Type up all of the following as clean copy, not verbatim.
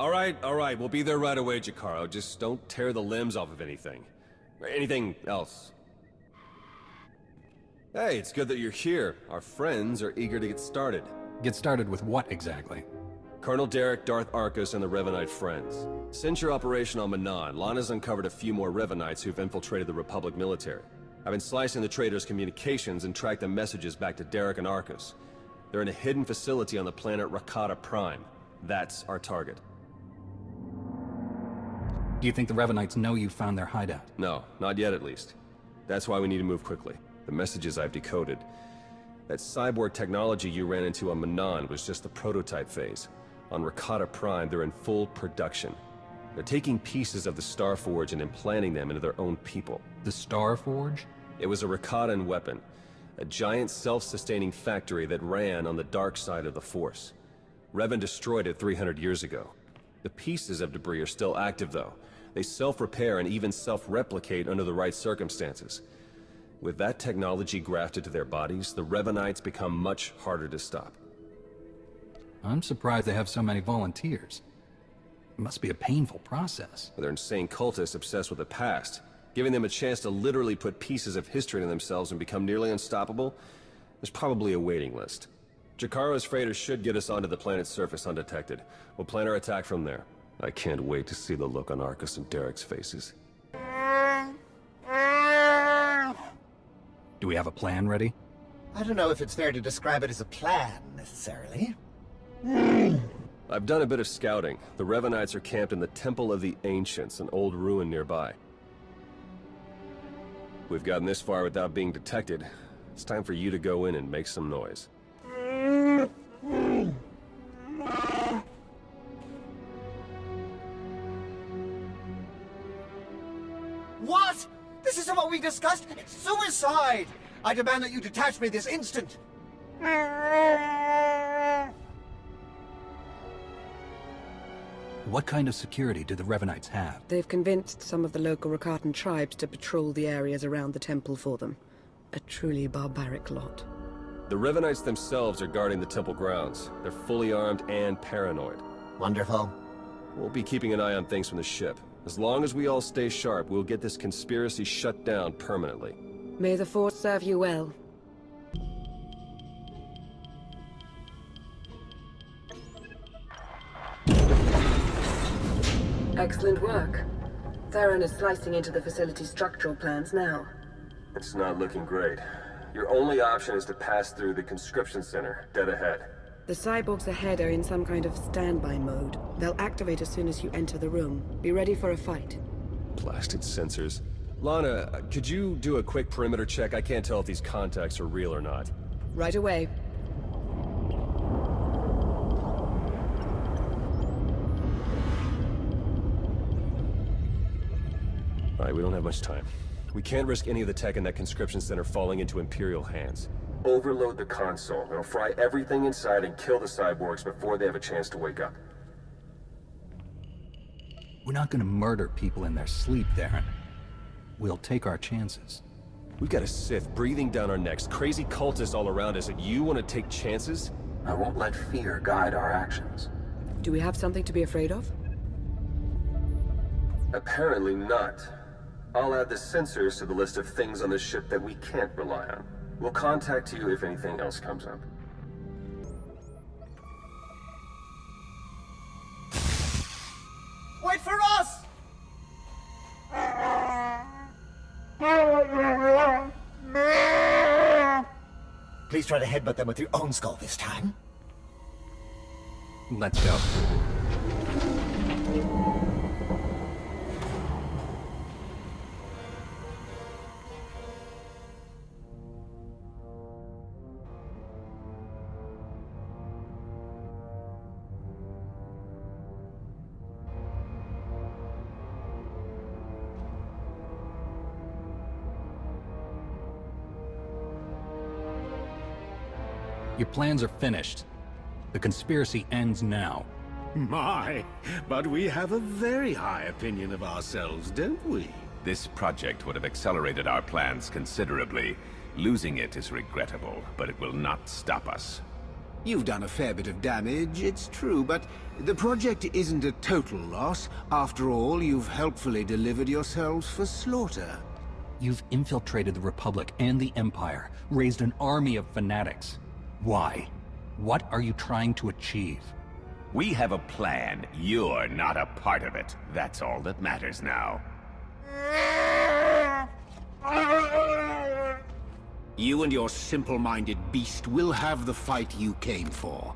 All right, we'll be there right away, Jakaro. Just don't tear the limbs off of anything. Or anything else. Hey, it's good that you're here. Our friends are eager to get started. Get started with what exactly? Colonel Derek, Darth Arcus, and the Revanite friends. Since your operation on Manan, Lana's uncovered a few more Revanites who've infiltrated the Republic military. I've been slicing the traitors' communications and tracked the messages back to Derek and Arcus. They're in a hidden facility on the planet Rakata Prime. That's our target. Do you think the Revanites know you found their hideout? No, not yet at least. That's why we need to move quickly. The messages I've decoded. That cyborg technology you ran into on Manan was just the prototype phase. On Rakata Prime, they're in full production. They're taking pieces of the Starforge and implanting them into their own people. The Starforge? It was a Rakatan weapon. A giant self-sustaining factory that ran on the dark side of the Force. Revan destroyed it 300 years ago. The pieces of debris are still active though. They self-repair and even self-replicate under the right circumstances. With that technology grafted to their bodies, the Revanites become much harder to stop. I'm surprised they have so many volunteers. It must be a painful process. They're insane cultists obsessed with the past. Giving them a chance to literally put pieces of history into themselves and become nearly unstoppable, there's probably a waiting list. Jakaro's freighters should get us onto the planet's surface undetected. We'll plan our attack from there. I can't wait to see the look on Arcus and Derek's faces. Do we have a plan ready? I don't know if it's fair to describe it as a plan, necessarily. I've done a bit of scouting. The Revanites are camped in the Temple of the Ancients, an old ruin nearby. We've gotten this far without being detected. It's time for you to go in and make some noise. What? This isn't what we discussed? It's suicide! I demand that you detach me this instant! What kind of security do the Revanites have? They've convinced some of the local Rakatan tribes to patrol the areas around the temple for them. A truly barbaric lot. The Revanites themselves are guarding the temple grounds. They're fully armed and paranoid. Wonderful. We'll be keeping an eye on things from the ship. As long as we all stay sharp, we'll get this conspiracy shut down permanently. May the Force serve you well. Excellent work. Theron is slicing into the facility's structural plans now. It's not looking great. Your only option is to pass through the conscription center, dead ahead. The cyborgs ahead are in some kind of standby mode. They'll activate as soon as you enter the room. Be ready for a fight. Blasted sensors. Lana, could you do a quick perimeter check? I can't tell if these contacts are real or not. Right away. Alright, we don't have much time. We can't risk any of the tech in that conscription center falling into Imperial hands. Overload the console. It'll fry everything inside and kill the cyborgs before they have a chance to wake up. We're not gonna murder people in their sleep, Theron. We'll take our chances. We've got a Sith breathing down our necks, crazy cultists all around us, and you want to take chances? I won't let fear guide our actions. Do we have something to be afraid of? Apparently not. I'll add the sensors to the list of things on the ship that we can't rely on. We'll contact you if anything else comes up. Wait for us! Please try to headbutt them with your own skull this time. Let's go. Your plans are finished. The conspiracy ends now. My, but we have a very high opinion of ourselves, don't we? This project would have accelerated our plans considerably. Losing it is regrettable, but it will not stop us. You've done a fair bit of damage, it's true, but the project isn't a total loss. After all, you've helpfully delivered yourselves for slaughter. You've infiltrated the Republic and the Empire, raised an army of fanatics. Why? What are you trying to achieve? We have a plan. You're not a part of it. That's all that matters now. You and your simple-minded beast will have the fight you came for,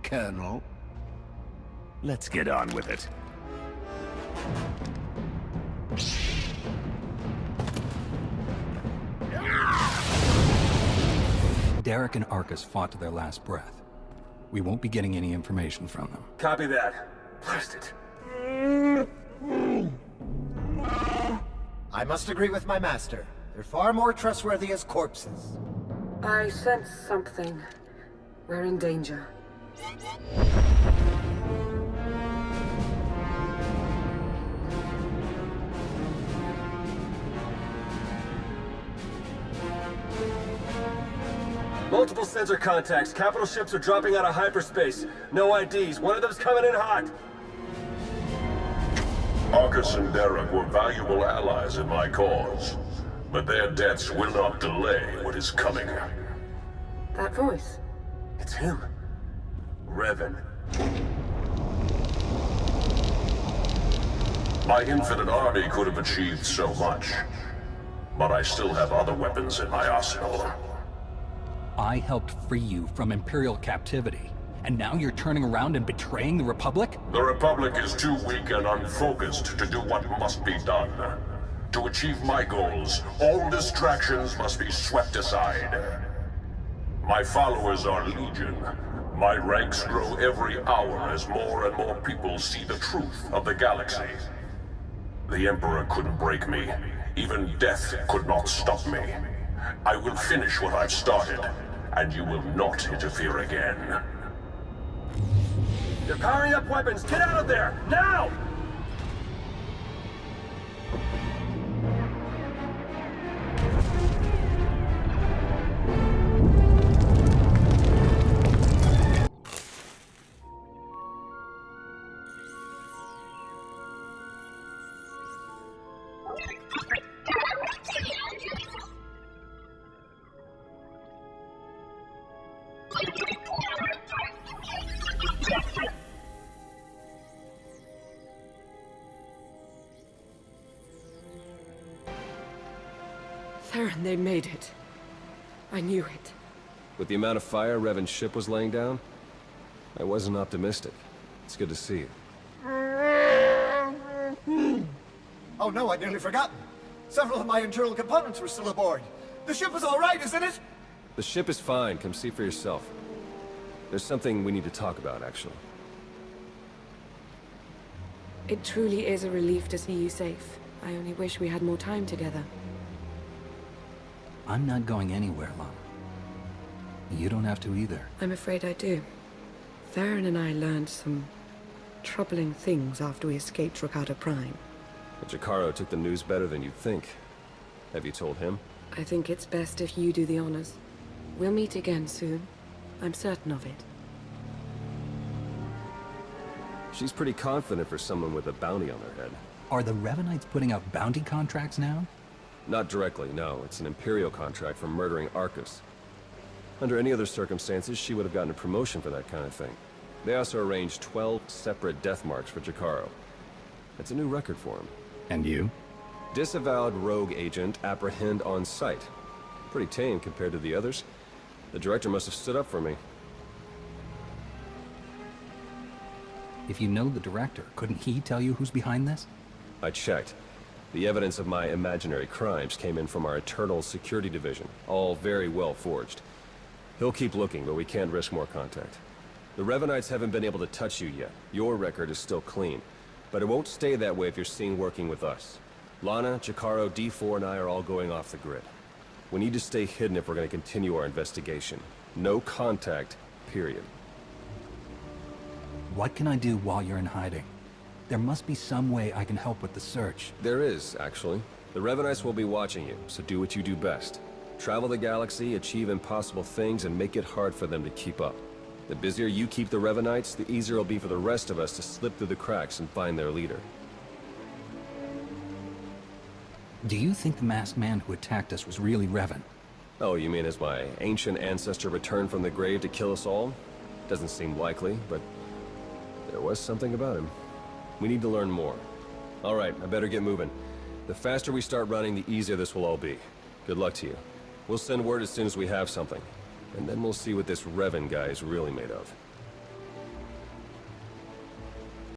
Colonel. Let's get on with it. Derek and Arcus fought to their last breath. We won't be getting any information from them. Copy that. Blast it. I must agree with my master. They're far more trustworthy as corpses. I sense something. We're in danger. Multiple sensor contacts. Capital ships are dropping out of hyperspace. No IDs. One of them's coming in hot. Arcus and Derek were valuable allies in my cause, but their deaths will not delay what is coming. That voice. It's him. Revan. My infinite army could have achieved so much, but I still have other weapons in my arsenal. I helped free you from Imperial captivity, and now you're turning around and betraying the Republic? The Republic is too weak and unfocused to do what must be done. To achieve my goals, all distractions must be swept aside. My followers are legion. My ranks grow every hour as more and more people see the truth of the galaxy. The Emperor couldn't break me. Even death could not stop me. I will finish what I've started, and you will not interfere again. They're powering up weapons. Get out of there! Now! Theron, they made it. I knew it. With the amount of fire Revan's ship was laying down, I wasn't optimistic. It's good to see you. Oh no, I'd nearly forgotten. Several of my internal components were still aboard. The ship is all right, isn't it? The ship is fine. Come see for yourself. There's something we need to talk about, actually. It truly is a relief to see you safe. I only wish we had more time together. I'm not going anywhere, Lana. You don't have to either. I'm afraid I do. Theron and I learned some troubling things after we escaped Rakata Prime. Jacaro took the news better than you'd think. Have you told him? I think it's best if you do the honors. We'll meet again soon. I'm certain of it. She's pretty confident for someone with a bounty on their head. Are the Revanites putting out bounty contracts now? Not directly, no. It's an Imperial contract for murdering Arcus. Under any other circumstances, she would have gotten a promotion for that kind of thing. They also arranged 12 separate death marks for Jacaro. It's a new record for him. And you? Disavowed rogue agent, apprehend on sight. Pretty tame compared to the others. The director must have stood up for me. If you know the director, couldn't he tell you who's behind this? I checked. The evidence of my imaginary crimes came in from our Eternal Security Division, all very well forged. He'll keep looking, but we can't risk more contact. The Revanites haven't been able to touch you yet. Your record is still clean. But it won't stay that way if you're seen working with us. Lana, Jacaro, D4, and I are all going off the grid. We need to stay hidden if we're going to continue our investigation. No contact, period. What can I do while you're in hiding? There must be some way I can help with the search. There is, actually. The Revanites will be watching you, so do what you do best. Travel the galaxy, achieve impossible things, and make it hard for them to keep up. The busier you keep the Revenites, the easier it'll be for the rest of us to slip through the cracks and find their leader. Do you think the masked man who attacked us was really Revan? Oh, you mean as my ancient ancestor returned from the grave to kill us all? Doesn't seem likely, but there was something about him. We need to learn more. All right, I better get moving. The faster we start running, the easier this will all be. Good luck to you. We'll send word as soon as we have something. And then we'll see what this Revan guy is really made of.